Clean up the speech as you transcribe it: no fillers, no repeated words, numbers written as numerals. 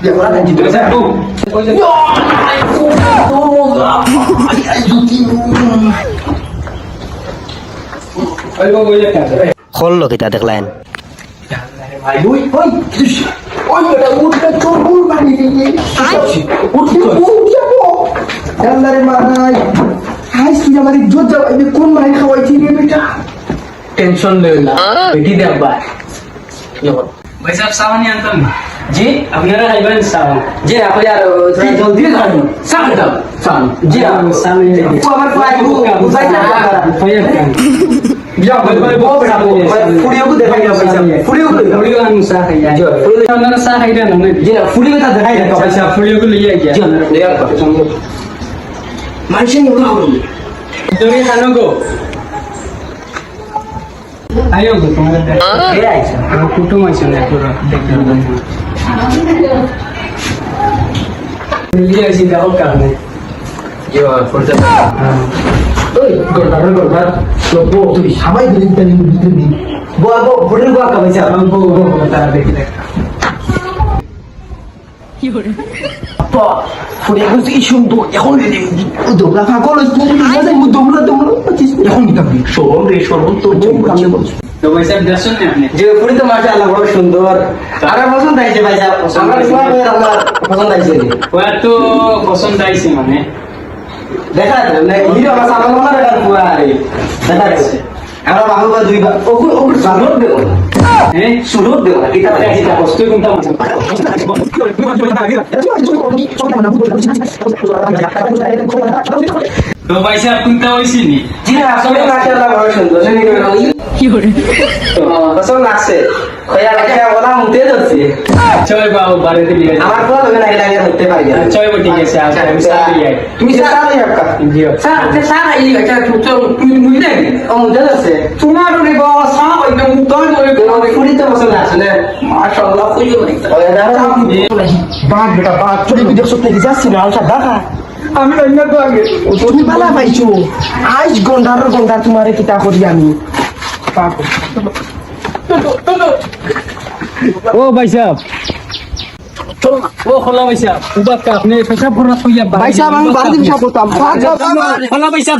Ya orang kan gitu. Satu. Ayo boleh kan? Kholo kita decline. Ayo, oi. Oi, ada udah corbul bani ini. Jangan dari mana? Hai, sudah mari jodoh ini kun mai khawai ini beta. Tension ले ला बेटी दे अब्बा भाई साहब सावन नहीं अंतर जी আপনারা আইবেন সাवन जी आप यार थोड़ा जल्दी गाड़ी साथ दो साथ जी आप सावन Aku akan fly bu, bukan fire kan Ya, बहुत बड़ा bu. Furio को देखा गया पैसा. Furio को देखा. वीडियो anu sah ya जो আপনারা sah আইবেন না जी ना फुली बता दिखाई दे पैसा वीडियो को लिए जी गया अंदर ले यार Manusia yang tahu. Dori खानो को आयो गो तुम्हारे ये आई सर कुटुम आइछ ना पूरा देखते लिए आइछ देखो करने जो फुर्सत Oi, gordar. Lobo tu sampai di tadi di. वो फुटल को का पैसा हमको बता देखते Apa? Furio ko si isyong do. এখন do la ka ko lo tu ni ada mu do la. এখন kita beli. Showroom re showroom to bom kamne bol. तो भाई साहब दर्शन ने आपने যে ফুলি তো মাশাআল্লাহ বড় সুন্দর আমার পছন্দ হইছে ভাই সাহেব আমার সময় আমার পছন্দ হইছে ওয়া তো পছন্দ আইছে মানে দেখা যাচ্ছে না হিরো আমার সামনে মনে রাখার পুরা আরে দেখা যাচ্ছে আমরা বাহুবা দুইবার ওগুলো জানোর দেব हैं সুরত দেব না কিতা क्या हिता वस्तु कोणता तो भाई साहब कोणता होईसी नी জি না আসলে মাশাআল্লাহ বড় সুন্দর জানি পছন্দ লাগছে কয়া লাগা ওলা মুতে যাচ্ছে চয় বাবু বারে দিলি আমার কোন হবে না এটা আগে হতে পারি না চয় বটি গেছে আজ আমি সারি আই তুমি সেটা নেই আপকা জিও সারা এই এটা তুমি মুইলে ও মুতে যাচ্ছে তোমার রে বাবা সা একদম মুতয় ধরে তোমার ফুলি তো পছন্দ আছে না মাশাআল্লাহ কইও নাই ওয়া দাঁড়া Bag beta bag. Cuma video shoot lagi jasi na alsa dah. আমি অন্য তো আগে তুমি bala পাইছো আজ গন্ডার তোমারে কিতা করি আমি ও ভাই সাহেব চলো না ও খোলা ভাই সাহেব উবাক আপনি পেশাব করা কইয়া ভাই সাহেব আমি 12 দিন করতাম খোলা ভাই সাহেব